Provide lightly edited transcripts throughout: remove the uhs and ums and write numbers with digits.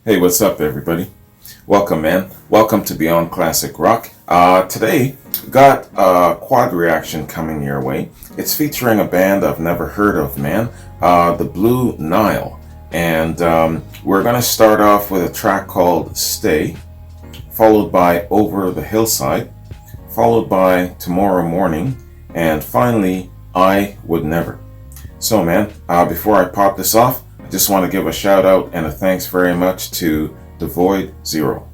Hey, what's up, everybody? Welcome, man. Welcome to Beyond Classic Rock. Today, got a quad reaction coming your way. It's featuring a band I've never heard of, man. The Blue Nile. And we're going to start off with a track called Stay, followed by Over the Hillside, followed by Tomorrow Morning, and finally, I Would Never. So, man, before I pop this off, I just want to give a shout out and a thanks very much to The Void Zero.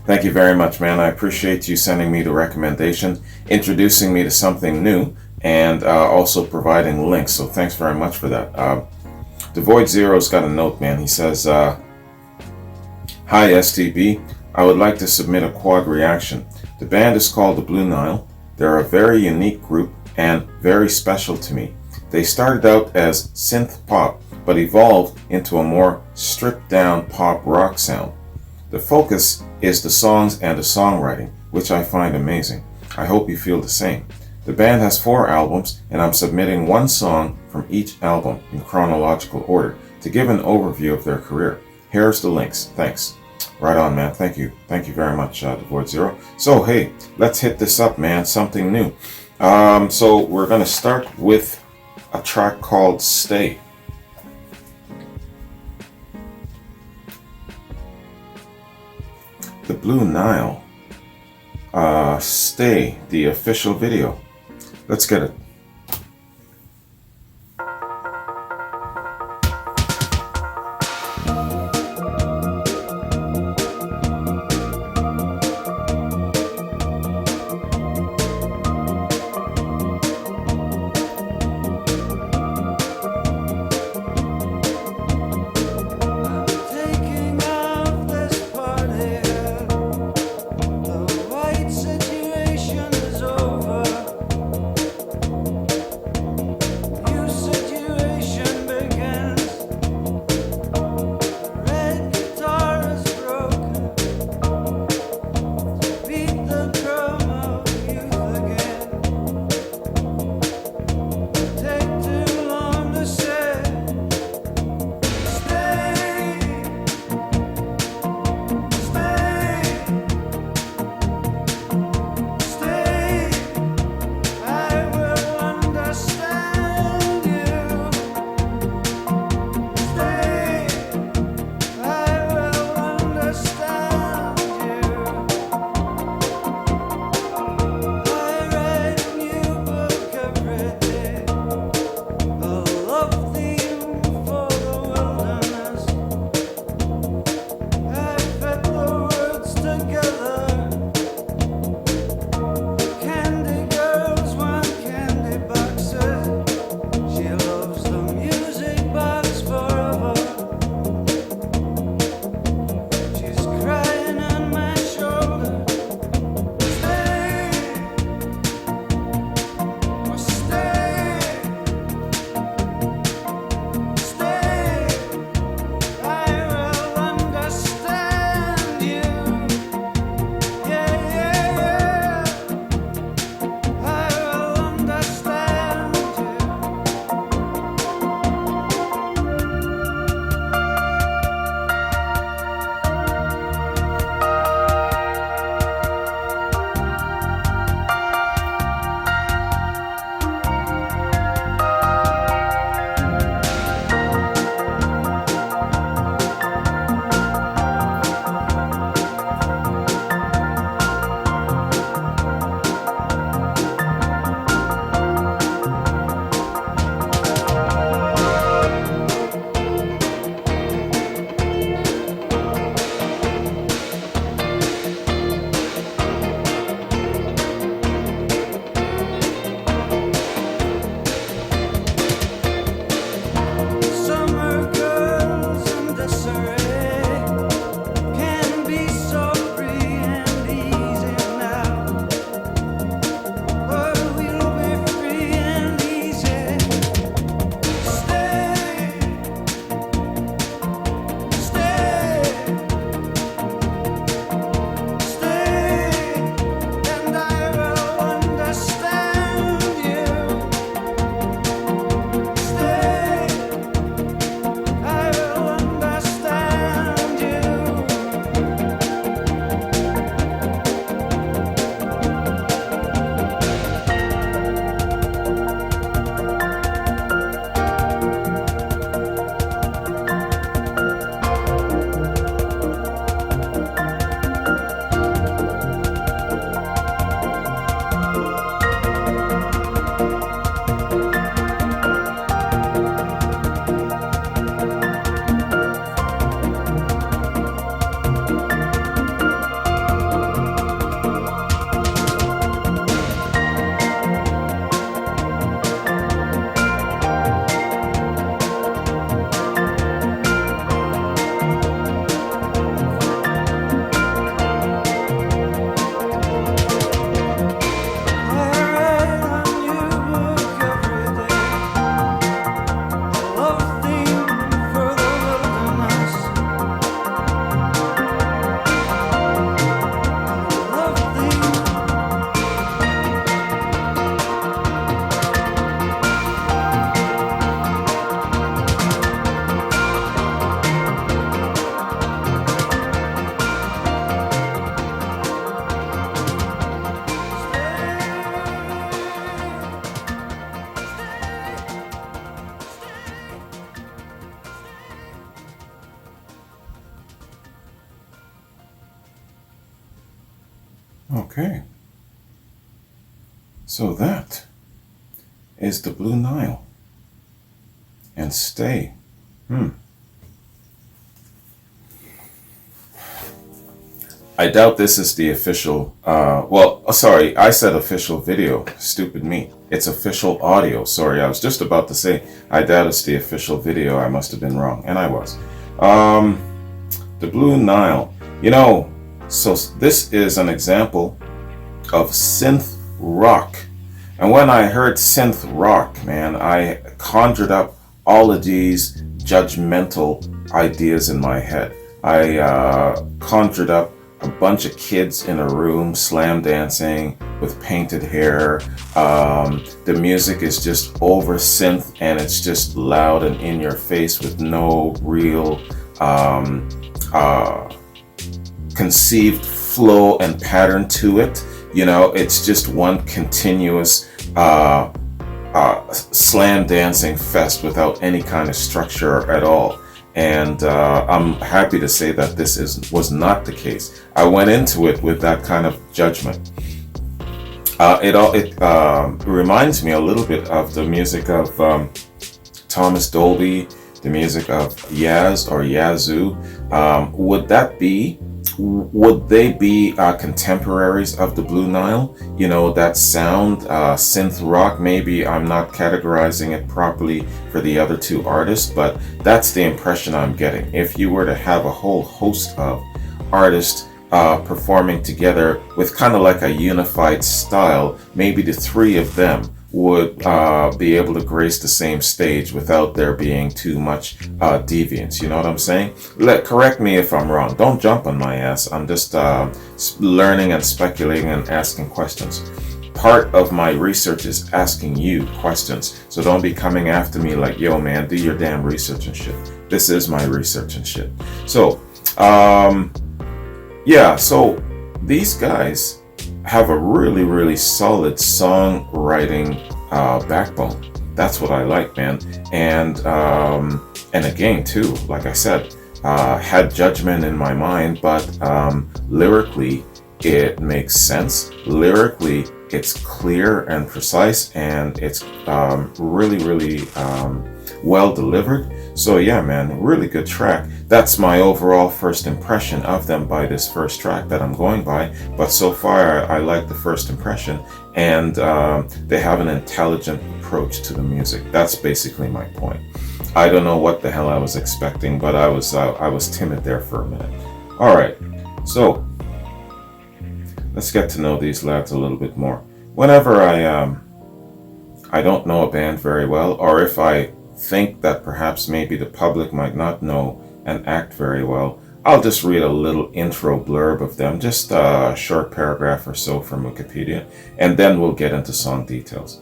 Thank you very much, man. I appreciate you sending me the recommendation, introducing me to something new, and also providing links. So thanks very much for that. The Void Zero's got a note, man. He says, Hi, STB. I would like to submit a quad reaction. The band is called the Blue Nile. They're a very unique group and very special to me. They started out as synth pop, but evolved into a more stripped down pop rock sound. The focus is the songs and the songwriting, which I find amazing. I hope you feel the same. The band has 4 albums, and I'm submitting one song from each album in chronological order to give an overview of their career. Here's the links. Thanks. Right on, man. Thank you. Thank you very much, The Void Zero. So, hey, let's hit this up, man. Something new. So we're going to start with a track called Stay. The Blue Nile. Stay, the official video. Let's get it. Okay, so that is the Blue Nile. And stay. I doubt this is the official, sorry, I said official video. Stupid me. It's official audio. Sorry, I was just about to say, I doubt it's the official video. I must have been wrong. And I was. The Blue Nile. So this is an example of synth rock. And when I heard synth rock, man, I conjured up all of these judgmental ideas in my head. I conjured up a bunch of kids in a room slam dancing with painted hair. The music is just over synth and it's just loud and in your face with no real conceived flow and pattern to it. It's just one continuous slam dancing fest without any kind of structure at all. And I'm happy to say that this was not the case. I went into it with that kind of judgment. It reminds me a little bit of the music of Thomas Dolby, the music of Yaz or Yazoo. Would they be contemporaries of the Blue Nile? That sound, synth rock. Maybe I'm not categorizing it properly for the other two artists, but that's the impression I'm getting. If you were to have a whole host of artists performing together with kind of like a unified style, maybe the three of them would be able to grace the same stage without there being too much deviance. You know what I'm saying? Correct me if I'm wrong. Don't jump on my ass. I'm just learning and speculating and asking questions. Part of my research is asking you questions. So don't be coming after me like, yo man, do your damn research and shit. This is my research and shit. So, so these guys have a really, really solid songwriting backbone. That's what I like, man. And again, too, like I said, had judgment in my mind, but lyrically, it makes sense. Lyrically, it's clear and precise, and it's really, really well delivered. So yeah, man, really good track. That's my overall first impression of them by this first track that I'm going by. But so far, I like the first impression, and they have an intelligent approach to the music. That's basically my point. I don't know what the hell I was expecting, but I was timid there for a minute. All right, so let's get to know these lads a little bit more. Whenever I don't know a band very well, or if I think that perhaps maybe the public might not know and act very well, I'll just read a little intro blurb of them, just a short paragraph or so from Wikipedia, and then we'll get into song details.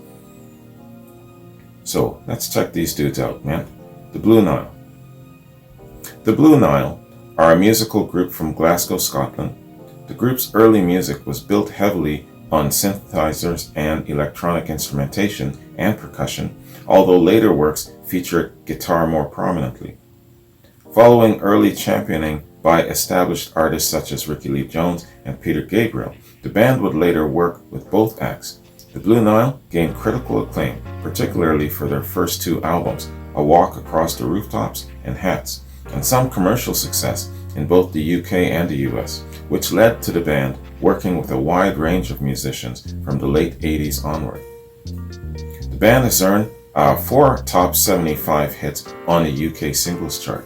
So let's check these dudes out, man. The Blue Nile. The Blue Nile are a musical group from Glasgow, Scotland. The group's early music was built heavily on synthesizers and electronic instrumentation and percussion, although later works featured guitar more prominently. Following early championing by established artists such as Ricky Lee Jones and Peter Gabriel, the band would later work with both acts. The Blue Nile gained critical acclaim, particularly for their first two albums, A Walk Across the Rooftops and Hats, and some commercial success in both the UK and the US, which led to the band working with a wide range of musicians from the late 80s onward. The band has earned 4 top 75 hits on the UK singles chart.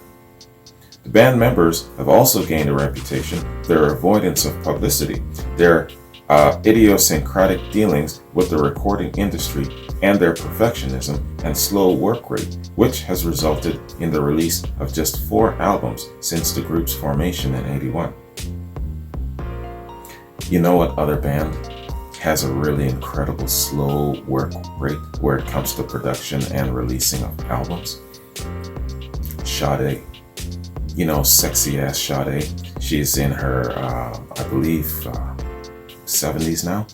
The band members have also gained a reputation for their avoidance of publicity, their idiosyncratic dealings with the recording industry, and their perfectionism and slow work rate, which has resulted in the release of just 4 albums since the group's formation in '81. You know what other band has a really incredible slow work rate where it comes to production and releasing of albums? Sade. Sexy ass Sade. She's in her, I believe, 70s now.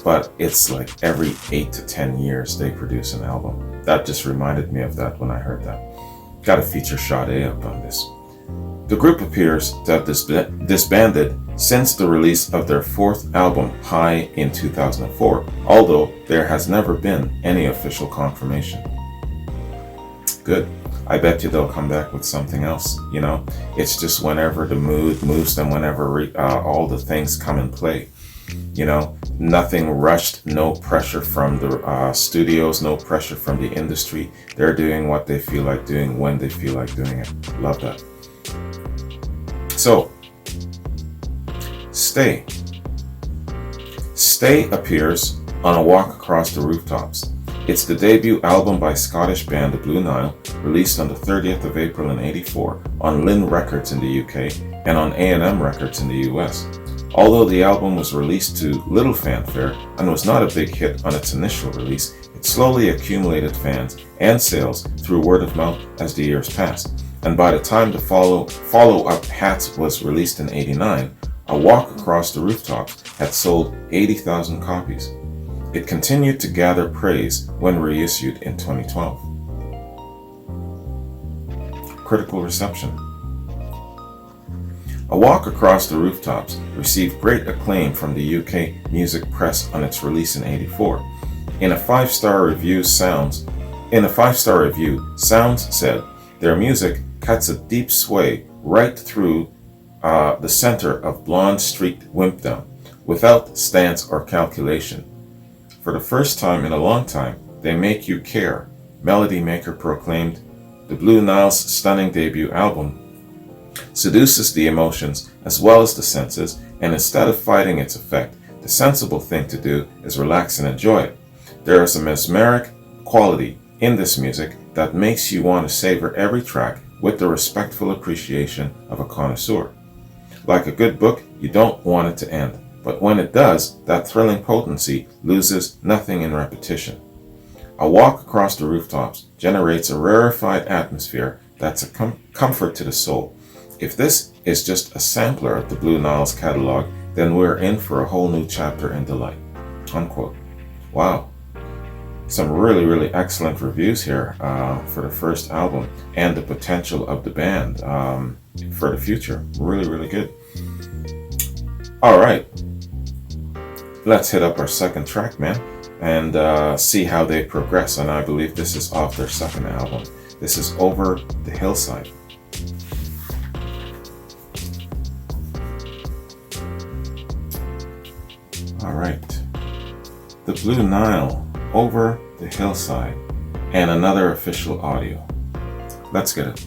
But it's like every 8 to 10 years they produce an album. That just reminded me of that when I heard that. Gotta feature Sade up on this. The group appears to have disbanded since the release of their fourth album, High, in 2004, although there has never been any official confirmation. Good. I bet you they'll come back with something else, you know? It's just whenever the mood moves them, whenever all the things come in play. You know, nothing rushed, no pressure from the studios, no pressure from the industry. They're doing what they feel like doing when they feel like doing it. Love that. So, Stay. Stay appears on A Walk Across the Rooftops. It's the debut album by Scottish band the Blue Nile, released on the 30th of April in '84 on Lynn Records in the UK and on A&M Records in the US. Although the album was released to little fanfare and was not a big hit on its initial release, it slowly accumulated fans and sales through word of mouth as the years passed. And by the time the follow-up Hats was released in '89, A Walk Across the Rooftops had sold 80,000 copies. It continued to gather praise when reissued in 2012. Critical reception. A Walk Across the Rooftops received great acclaim from the UK music press on its release in '84. In a five-star review, Sounds said, "Their music cuts a deep sway right through the center of blonde-streaked wimpdom, without stance or calculation. For the first time in a long time, they make you care," Melody Maker proclaimed. The Blue Nile's stunning debut album seduces the emotions as well as the senses, and instead of fighting its effect, the sensible thing to do is relax and enjoy it. There is a mesmeric quality in this music that makes you want to savor every track with the respectful appreciation of a connoisseur. Like a good book, you don't want it to end, but when it does, that thrilling potency loses nothing in repetition. A Walk Across the Rooftops generates a rarefied atmosphere that's a comfort to the soul. If this is just a sampler of the Blue Nile's catalog, then we're in for a whole new chapter in delight. Unquote. Wow. Some really, really excellent reviews here for the first album and the potential of the band for the future. Really, really good. All right. Let's hit up our second track, man, and see how they progress. And I believe this is off their second album. This is Over the Hillside. All right. The Blue Nile, Over the Hillside, and another official audio. Let's get it.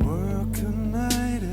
Work a night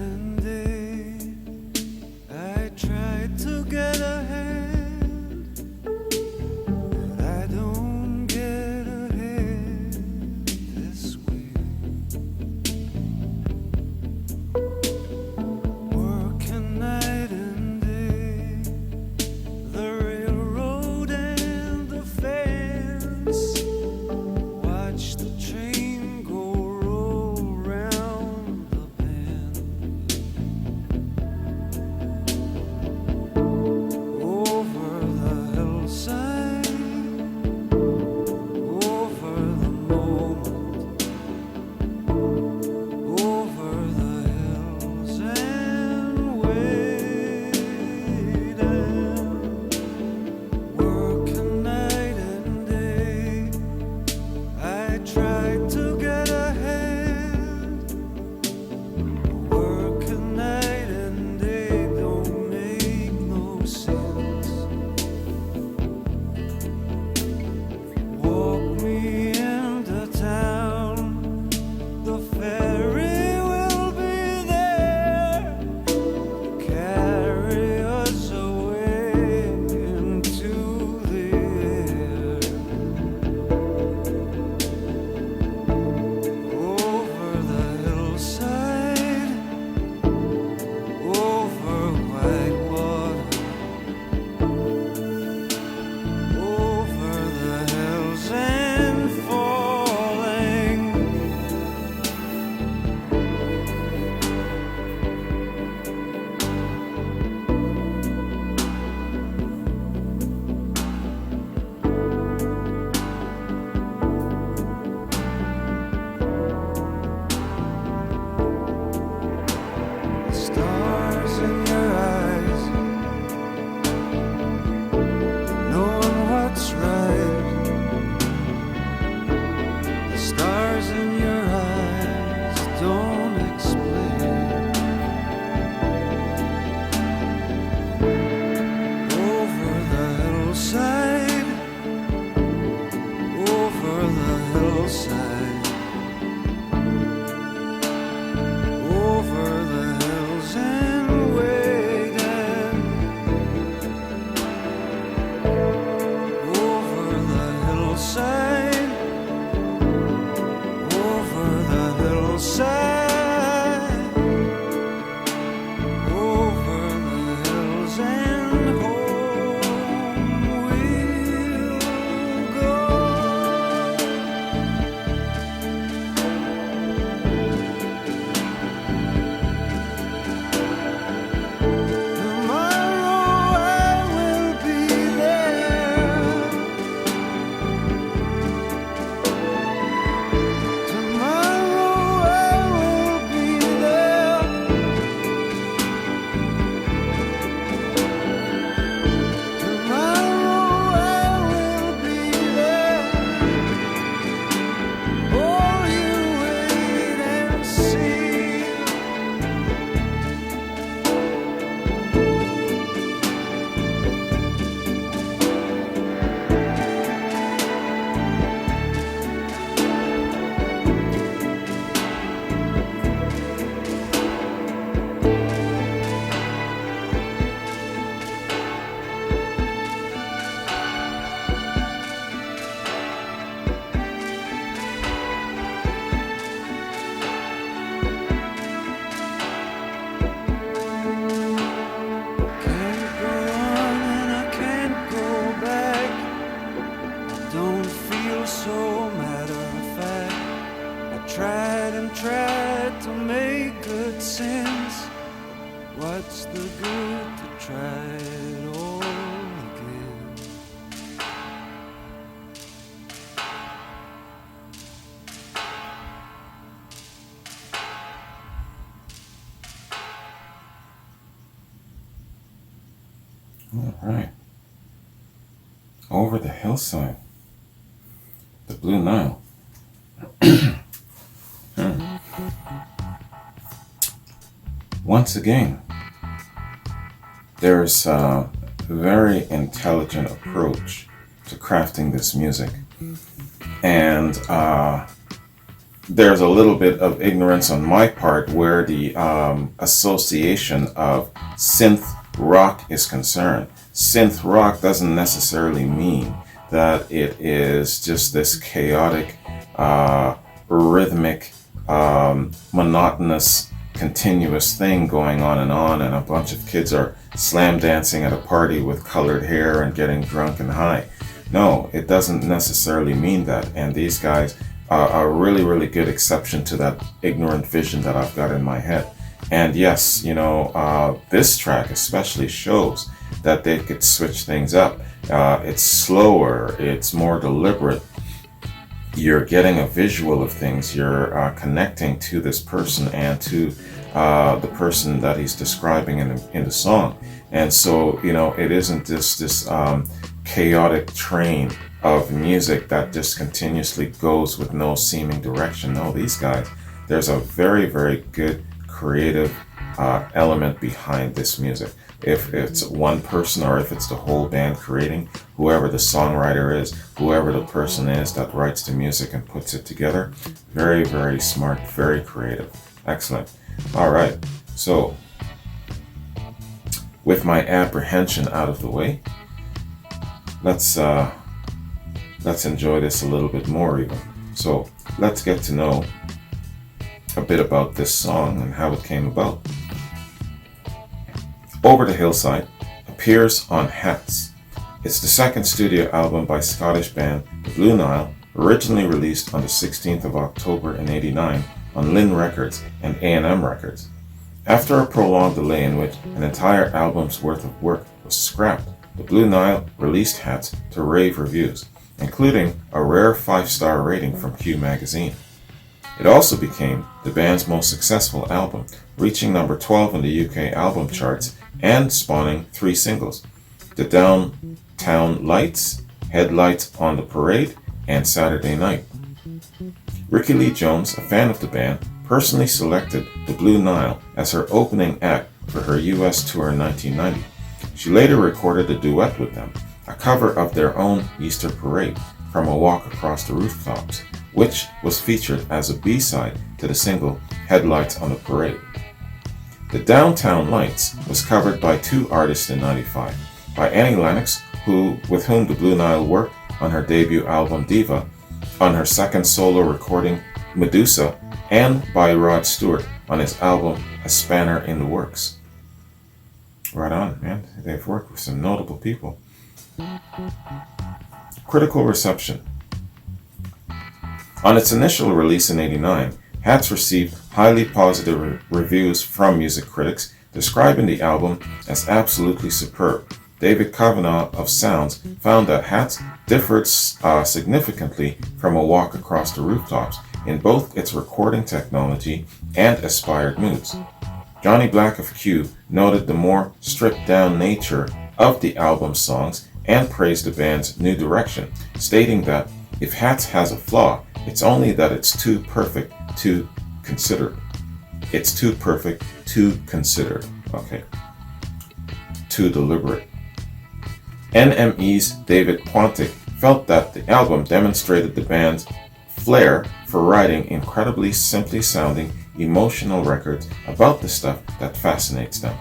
So matter of fact, I tried and tried to make good sense. What's the good to try it all again? All right. Over the hillside. The Blue Nile. Once again, there's a very intelligent approach to crafting this music. And there's a little bit of ignorance on my part where the association of synth rock is concerned. Synth rock doesn't necessarily mean that it is just this chaotic, rhythmic, monotonous, continuous thing going on, and a bunch of kids are slam dancing at a party with colored hair and getting drunk and high. No, it doesn't necessarily mean that, and these guys are a really, really good exception to that ignorant vision that I've got in my head. And yes, this track especially shows that they could switch things up. It's slower, it's more deliberate. You're getting a visual of things. You're connecting to this person and to the person that he's describing in the song. And so, it isn't just this chaotic train of music that just continuously goes with no seeming direction. No, these guys, there's a very, very good creative element behind this music. If it's one person or if it's the whole band creating, whoever the songwriter is, whoever the person is that writes the music and puts it together, very, very smart, very creative. Excellent. All right. So, with my apprehension out of the way, let's enjoy this a little bit more even. So, let's get to know a bit about this song and how it came about. Over the Hillside appears on Hats. It's the second studio album by Scottish band The Blue Nile, originally released on the 16th of October in '89 on Lynn Records and A&M Records. After a prolonged delay in which an entire album's worth of work was scrapped, The Blue Nile released Hats to rave reviews, including a rare 5-star rating from Q Magazine. It also became the band's most successful album, reaching number 12 in the UK album charts and spawning 3 singles: The Downtown Lights, Headlights on the Parade, and Saturday Night. Ricky Lee Jones, a fan of the band, personally selected The Blue Nile as her opening act for her US tour in 1990. She later recorded a duet with them, a cover of their own Easter Parade, From a Walk Across the Rooftops, which was featured as a B-side to the single Headlights on the Parade. The Downtown Lights was covered by 2 artists in '95, by Annie Lennox, with whom the Blue Nile worked on her debut album Diva, on her second solo recording Medusa, and by Rod Stewart on his album A Spanner in the Works. Right on, man. They've worked with some notable people. Critical reception. On its initial release in '89, Hats received highly positive reviews from music critics, describing the album as absolutely superb. David Kavanagh of Sounds found that Hats differed significantly from A Walk Across the Rooftops in both its recording technology and aspired moods. Johnny Black of Q noted the more stripped-down nature of the album's songs and praised the band's new direction, stating that if Hats has a flaw, it's only that it's too perfect to consider. It's too perfect to consider. Okay. Too deliberate. NME's David Quantick felt that the album demonstrated the band's flair for writing incredibly simply sounding emotional records about the stuff that fascinates them.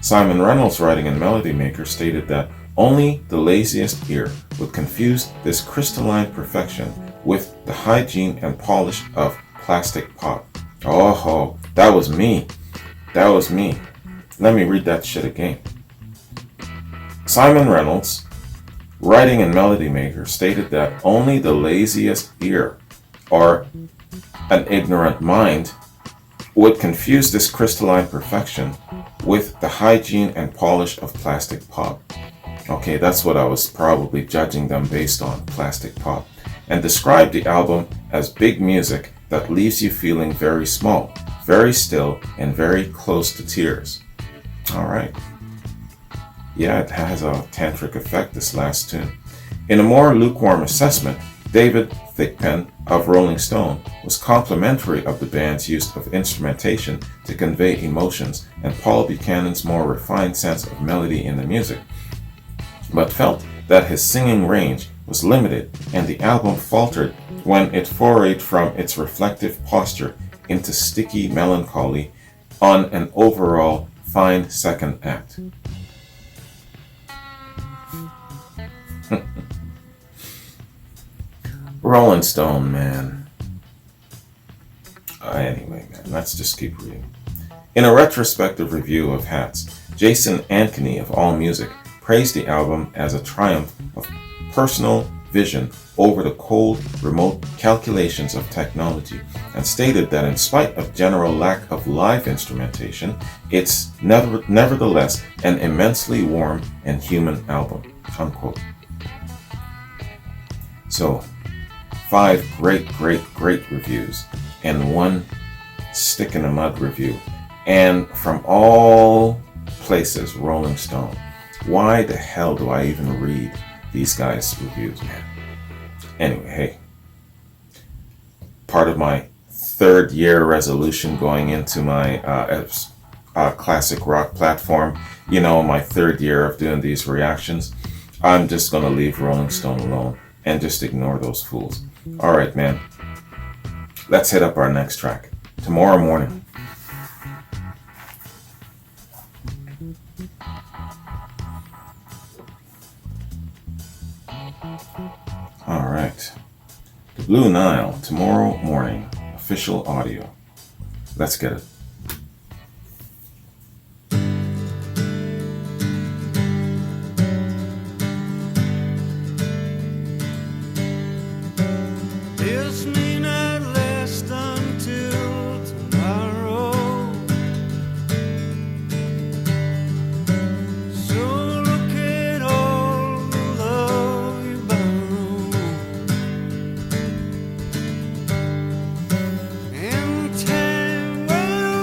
Simon Reynolds, writing in Melody Maker, stated that only the laziest ear would confuse this crystalline perfection with the hygiene and polish of plastic pop. Oh, that was me. That was me. Let me read that shit again. Simon Reynolds, writing in Melody Maker, stated that only the laziest ear or an ignorant mind would confuse this crystalline perfection with the hygiene and polish of plastic pop. Okay, that's what I was probably judging them based on, plastic pop, and described the album as big music that leaves you feeling very small, very still, and very close to tears. Alright. Yeah, it has a tantric effect, this last tune. In a more lukewarm assessment, David Thigpen of Rolling Stone was complimentary of the band's use of instrumentation to convey emotions and Paul Buchanan's more refined sense of melody in the music, but felt that his singing range was limited and the album faltered when it forayed from its reflective posture into sticky melancholy on an overall fine second act. Rolling Stone, man. Anyway, man, let's just keep reading. In a retrospective review of Hats, Jason Ankeny of AllMusic praised the album as a triumph of personal vision over the cold, remote calculations of technology, and stated that in spite of general lack of live instrumentation, it's nevertheless an immensely warm and human album. Unquote. So, 5 great reviews and 1 stick in the mud review, and from all places, Rolling Stone. Why the hell do I even read these guys' reviews, man? Anyway, hey, part of my 3rd year resolution going into my classic rock platform, you know, my 3rd year of doing these reactions, I'm just gonna leave Rolling Stone alone and just ignore those fools. Alright, man, let's hit up our next track. Tomorrow Morning. Alright. The Blue Nile, Tomorrow Morning, official audio. Let's get it. This may not last until tomorrow, so look at all the love you borrow, and time will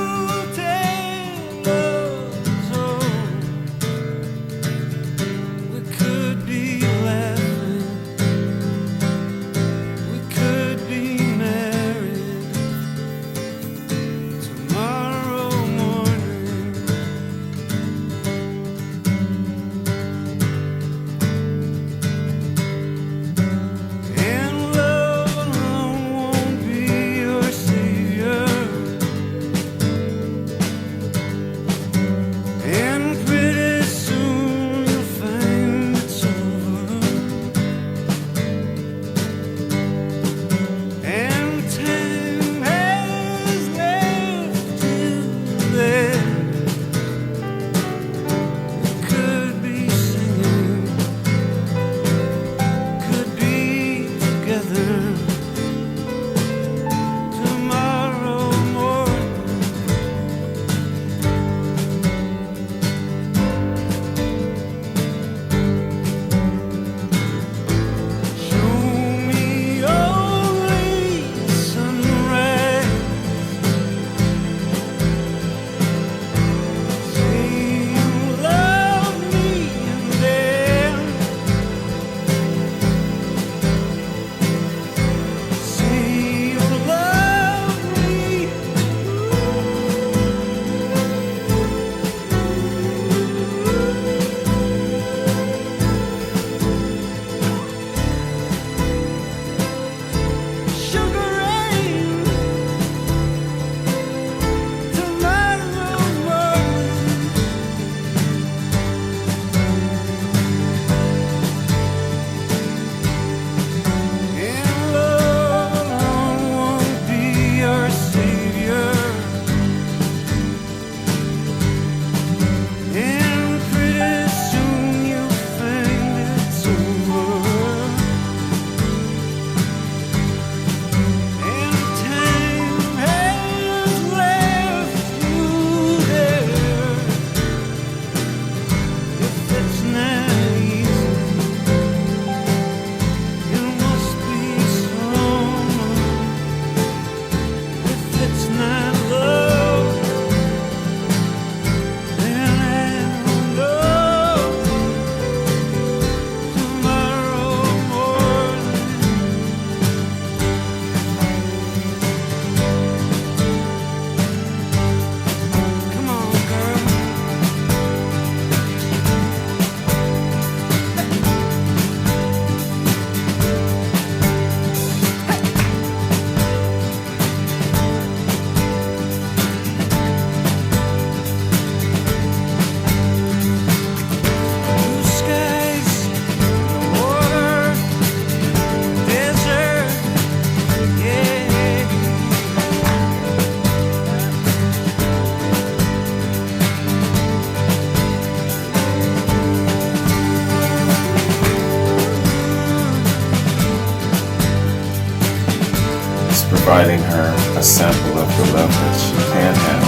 providing her a sample of the love that she can have,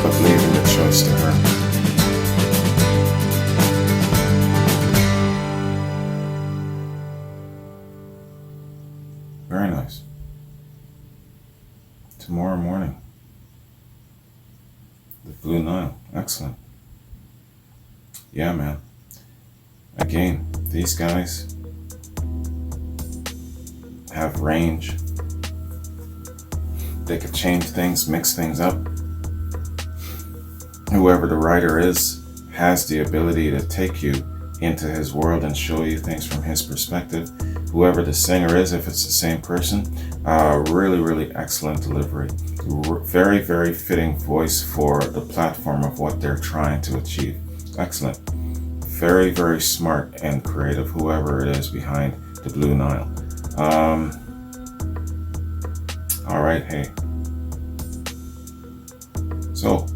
but leaving the choice to her. Very nice. Tomorrow morning. The Blue Nile. Excellent. Yeah, man. Again, these guys have range. They could change things, mix things up. Whoever the writer is has the ability to take you into his world and show you things from his perspective. Whoever the singer is, if it's the same person, really, really excellent delivery. Very, very fitting voice for the platform of what they're trying to achieve. Excellent. Very, very smart and creative, whoever it is behind the Blue Nile. All right, hey. So,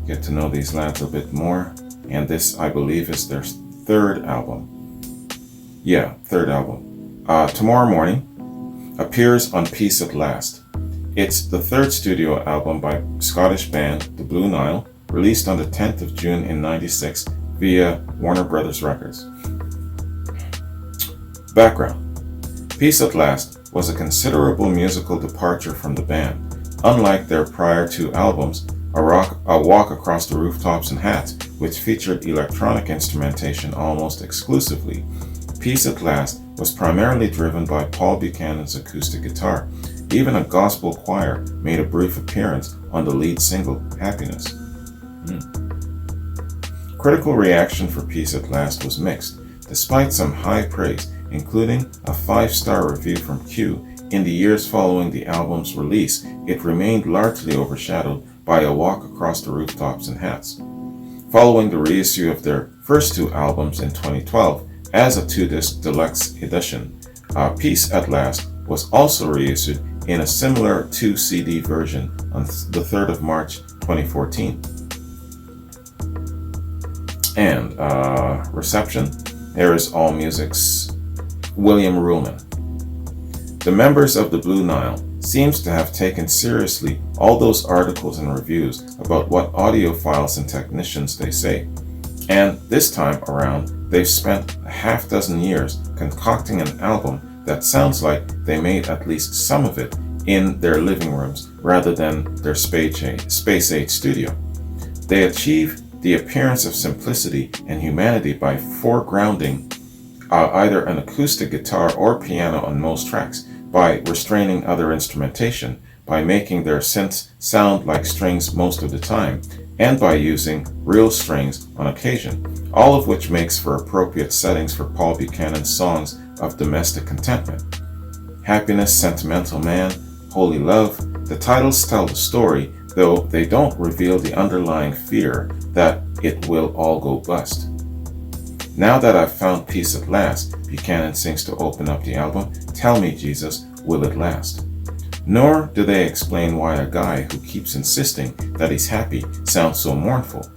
get to know these lads a bit more. And this, I believe, is their third album. Yeah, third album. Tomorrow Morning appears on Peace at Last. It's the third studio album by Scottish band The Blue Nile, released on the 10th of June in '96 via Warner Brothers Records. Background. Peace at Last was a considerable musical departure from the band. Unlike their prior two albums, A Walk Across the Rooftops and Hats, which featured electronic instrumentation almost exclusively, Peace at Last was primarily driven by Paul Buchanan's acoustic guitar. Even a gospel choir made a brief appearance on the lead single, Happiness. Critical reaction for Peace at Last was mixed, despite some high praise, including a 5-star review from Q. In the years following the album's release, it remained largely overshadowed by A Walk Across the Rooftops and Hats. Following the reissue of their first two albums in 2012 as a 2-disc deluxe edition, Peace at Last was also reissued in a similar 2-CD version on the 3rd of March 2014. And reception, here is AllMusic's William Ruhlman. The members of the Blue Nile seems to have taken seriously all those articles and reviews about what audiophiles and technicians they say. And this time around, they've spent a half-dozen years concocting an album that sounds like they made at least some of it in their living rooms rather than their space-age studio. They achieve the appearance of simplicity and humanity by foregrounding either an acoustic guitar or piano on most tracks, by restraining other instrumentation, by making their synths sound like strings most of the time, and by using real strings on occasion, all of which makes for appropriate settings for Paul Buchanan's songs of domestic contentment. Happiness, Sentimental Man, Holy Love, the titles tell the story, though they don't reveal the underlying fear that it will all go bust. Now that I've found peace at last, Buchanan sings to open up the album, Tell Me, Jesus, Will It Last? Nor do they explain why a guy who keeps insisting that he's happy sounds so mournful.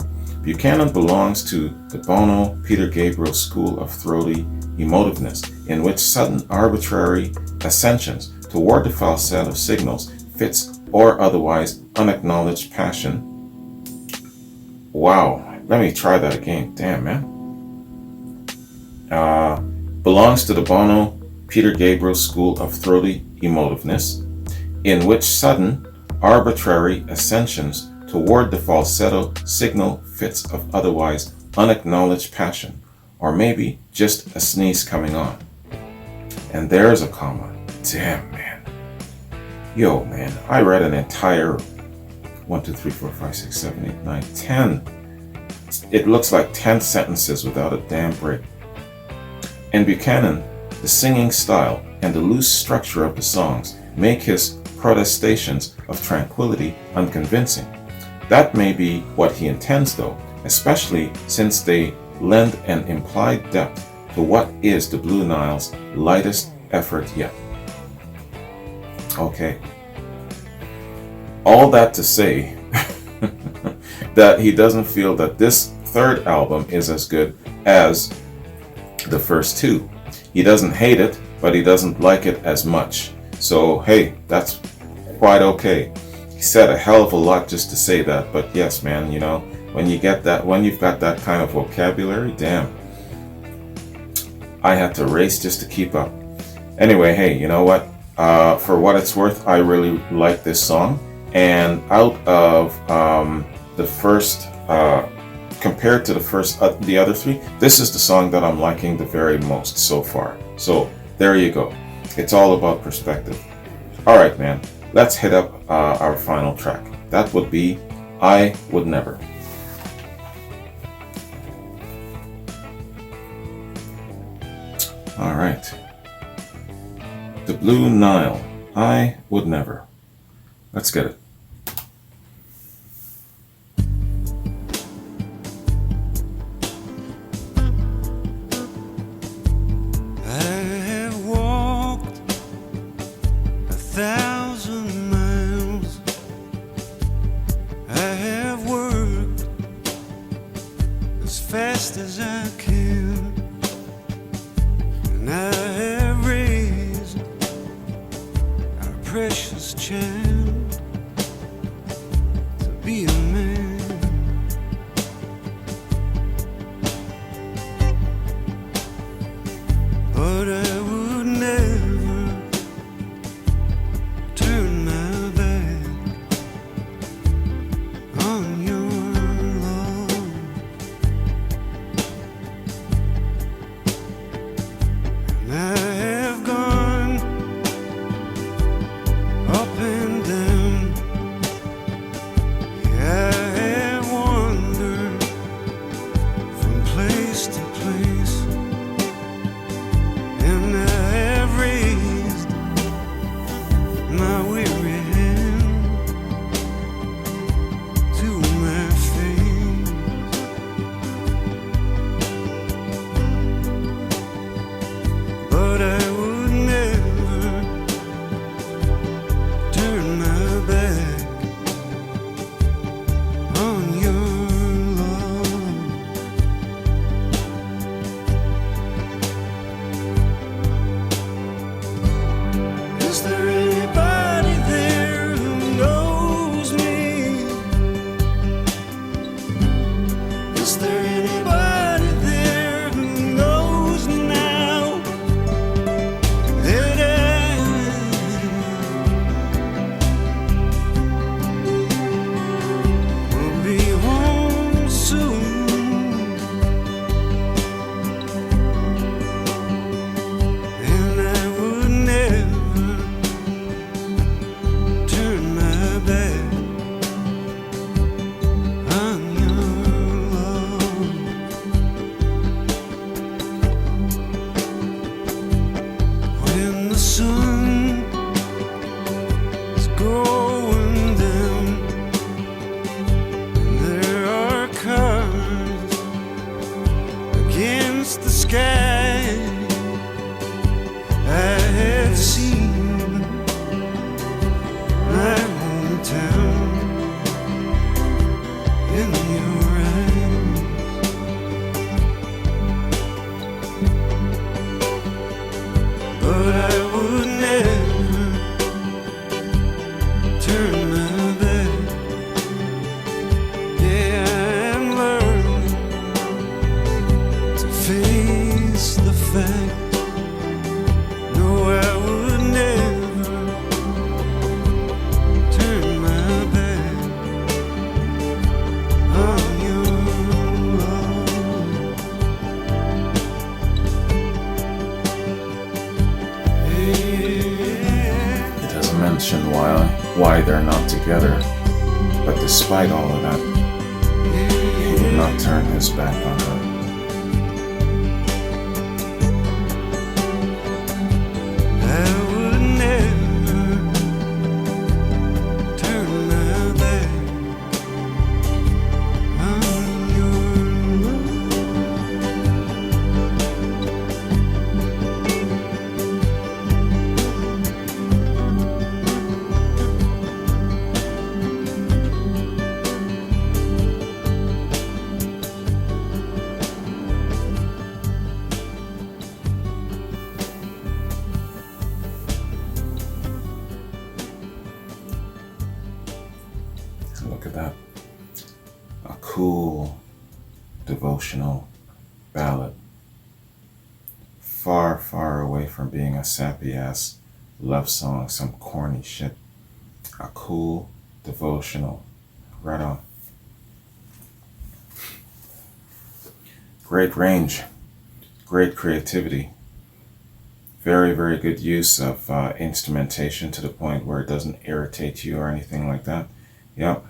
Buchanan belongs to the Bono, Peter Gabriel school of throaty emotiveness, in which sudden arbitrary ascensions toward the falsetto of signals, fits, or otherwise unacknowledged passion. Wow, let me try that again. Damn, man. Belongs to the Bono, Peter Gabriel school of throaty emotiveness, in which sudden, arbitrary ascensions toward the falsetto signal fits of otherwise unacknowledged passion, or maybe just a sneeze coming on. And there's a comma. Damn, man. Yo, man, I read an entire 1, 2, 3, 4, 5, 6, 7, 8, 9, 10. It looks like 10 sentences without a damn break. In Buchanan, the singing style and the loose structure of the songs make his protestations of tranquility unconvincing. That may be what he intends though, especially since they lend an implied depth to what is the Blue Nile's lightest effort yet. Okay. All that to say that he doesn't feel that this third album is as good as the first two. He doesn't hate it, but he doesn't like it as much. So hey, that's quite okay. He said a hell of a lot just to say that, but yes, man, you know, when you've got that kind of vocabulary, damn. I had to race just to keep up. Anyway, hey, you know what? For what it's worth, I really like this song. And out of the first, compared to the other three, this is the song that I'm liking the very most so far. So there you go. It's all about perspective. All right, man. Let's hit up our final track. That would be I Would Never. All right. The Blue Nile, I Would Never. Let's get it. I have walked 1,000 miles. I have worked as fast as I can. And I have raised our precious child to be a man. But I would never turn my back on your love. And I have gone up and down. Yeah, I have wandered from place to place. And I have raised my weary hand to my face. But I would never turn my back on your love. Is there anybody there who knows me? Is there anybody there who knows now that I will be home soon? And I would never turn my back on your love. When the sun is going down and there are cars against the sky, I have seen my hometown in your eyes. But I would never turn my back. Yeah, I'm learning to face the fact. No, I would never turn my back on your love. It doesn't mention why they're not together, but despite all of that, he would not turn his back on her. I would never turn my back on your love. Look at that. A cool, devotional ballad. Far, far away from being a sappy ass love song, some corny shit. A cool, devotional. Right on. Great range. Great creativity. Very, very good use of instrumentation to the point where it doesn't irritate you or anything like that. Yep.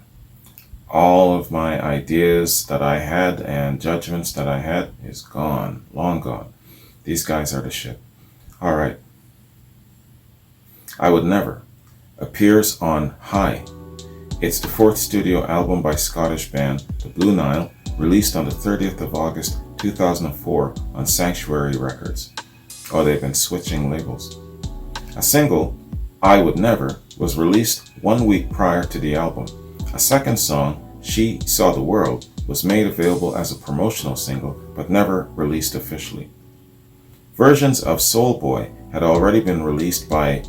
All of my ideas that I had and judgments that I had is gone. Long gone. These guys are the shit. Alright. I Would Never appears on High. It's the fourth studio album by Scottish band The Blue Nile, released on the 30th of August 2004 on Sanctuary Records. Oh, they've been switching labels. A single, I Would Never, was released 1 week prior to the album. A second song, She Saw the World, was made available as a promotional single but never released officially. Versions of Soul Boy had already been released by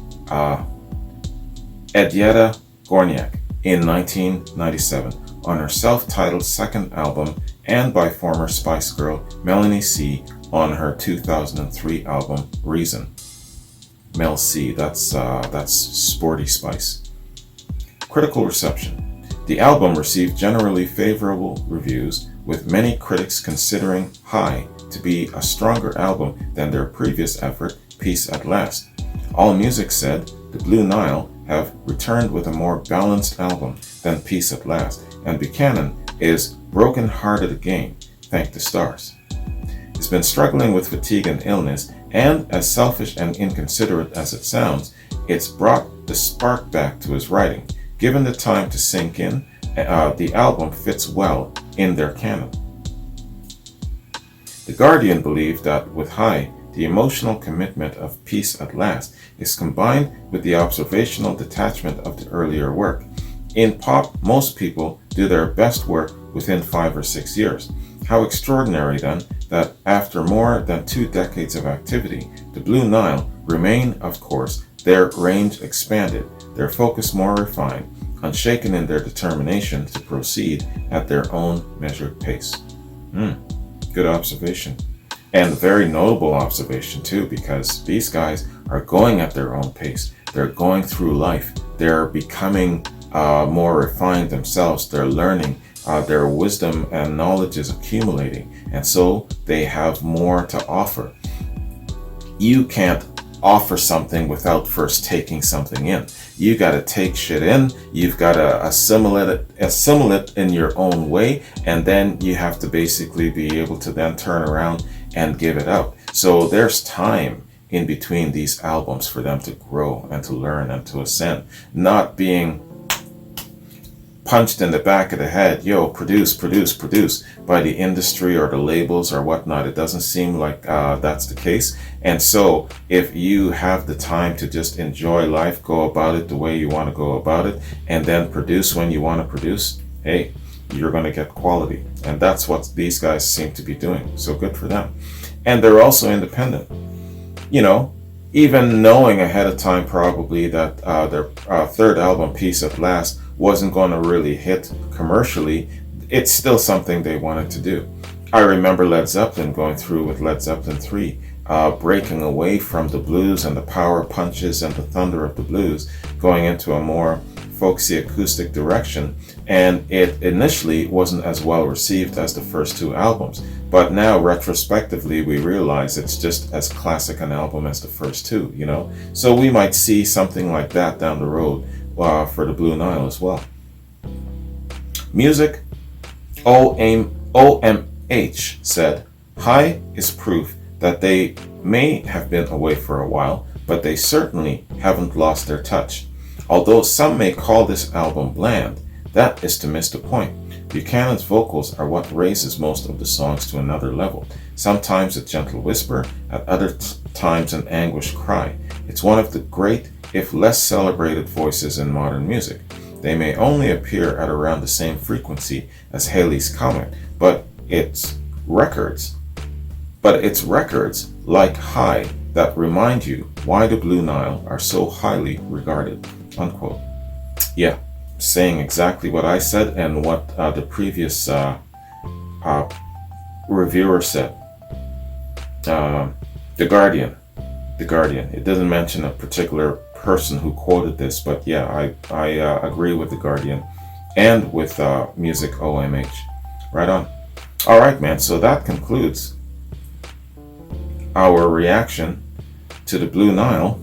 Edieta Gorniak in 1997 on her self-titled second album, and by former Spice Girl Melanie C on her 2003 album Reason. Mel C, that's Sporty Spice. Critical reception. The album received generally favorable reviews, with many critics considering High to be a stronger album than their previous effort, Peace at Last. AllMusic said the Blue Nile have returned with a more balanced album than Peace at Last, and Buchanan is broken-hearted again, thank the stars. He's been struggling with fatigue and illness, and as selfish and inconsiderate as it sounds, it's brought the spark back to his writing. Given the time to sink in, the album fits well in their canon. The Guardian believed that with High, the emotional commitment of Peace at Last is combined with the observational detachment of the earlier work. In pop, most people do their best work within 5 or 6 years. How extraordinary then that after more than 2 decades of activity, the Blue Nile remain, of course, their range expanded, their focus more refined, unshaken in their determination to proceed at their own measured pace. Good observation. And a very notable observation too, because these guys are going at their own pace. They're going through life. They're becoming more refined themselves. They're learning. Their wisdom and knowledge is accumulating. And so they have more to offer. You can't offer something without first taking something in. You got to take shit in. You've got to assimilate it in your own way. And then you have to basically be able to then turn around and give it out. So there's time in between these albums for them to grow and to learn and to ascend, not being punched in the back of the head, yo, produce by the industry or the labels or whatnot. It doesn't seem like that's the case. And so if you have the time to just enjoy life, go about it the way you want to go about it, and then produce when you want to produce, hey, you're going to get quality. And that's what these guys seem to be doing. So good for them. And they're also independent. You know, even knowing ahead of time probably that their third album, Peace at Last, wasn't going to really hit commercially, it's still something they wanted to do. I remember Led Zeppelin going through with Led Zeppelin 3, breaking away from the blues and the power punches and the thunder of the blues, going into a more folksy acoustic direction, and it initially wasn't as well received as the first 2 albums, but now retrospectively we realize it's just as classic an album as the first 2, you know. So we might see something like that down the road for the Blue Nile as well. Music, OMH said, High is proof that they may have been away for a while, but they certainly haven't lost their touch. Although some may call this album bland, that is to miss the point. Buchanan's vocals are what raises most of the songs to another level, sometimes a gentle whisper, at other times an anguished cry. It's one of the great, if less celebrated voices in modern music. They may only appear at around the same frequency as Halley's Comet, but it's records like High that remind you why the Blue Nile are so highly regarded, unquote. Yeah, saying exactly what I said and what the previous reviewer said. The Guardian. The Guardian. It doesn't mention a particular person who quoted this, but yeah, I agree with The Guardian and with Music OMH. Right on. All right, man. So that concludes our reaction to the Blue Nile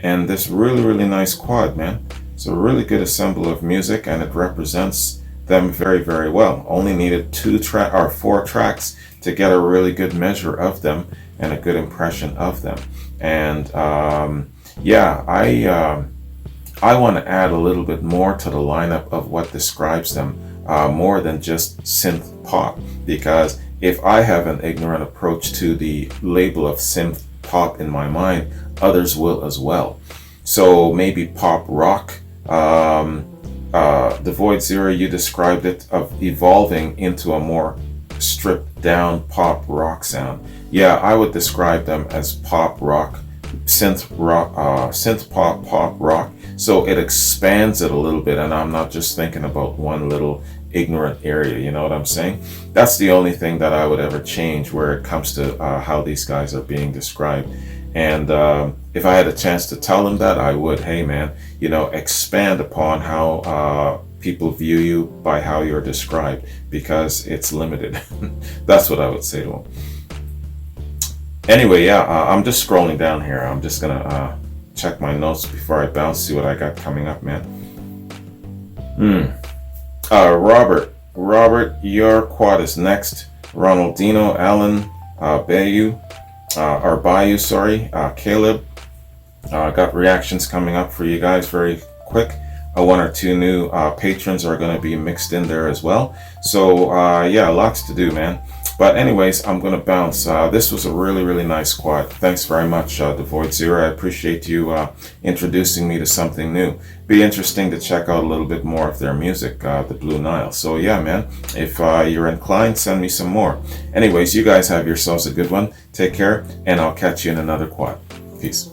and this really nice quad, man. It's a really good ensemble of music, and it represents them very well. Only needed 4 tracks to get a really good measure of them and a good impression of them. And yeah, I want to add a little bit more to the lineup of what describes them, more than just synth pop, because if I have an ignorant approach to the label of synth pop in my mind, others will as well. So maybe pop rock. The Void Zero, you described it of evolving into a more stripped down pop rock sound. Yeah, I would describe them as pop rock, synth pop rock. So it expands it a little bit, and I'm not just thinking about one little ignorant area, you know what I'm saying? That's the only thing that I would ever change where it comes to how these guys are being described. And if I had a chance to tell them that, I would. Hey man, you know, expand upon how people view you by how you're described, because it's limited. That's what I would say to them. Anyway, yeah, I'm just scrolling down here. I'm just gonna check my notes before I bounce, see what I got coming up, man. Robert, your quad is next. Ronaldino, Alan, Bayou, Caleb. Got reactions coming up for you guys very quick. 1 or 2 new patrons are going to be mixed in there as well. So yeah, lots to do, man. But anyways, I'm going to bounce. This was a really nice quad. Thanks very much, The Void Zero. I appreciate you introducing me to something new. Be interesting to check out a little bit more of their music, the Blue Nile. So yeah, man, if you're inclined, send me some more. Anyways, you guys have yourselves a good one. Take care, and I'll catch you in another quad. Peace.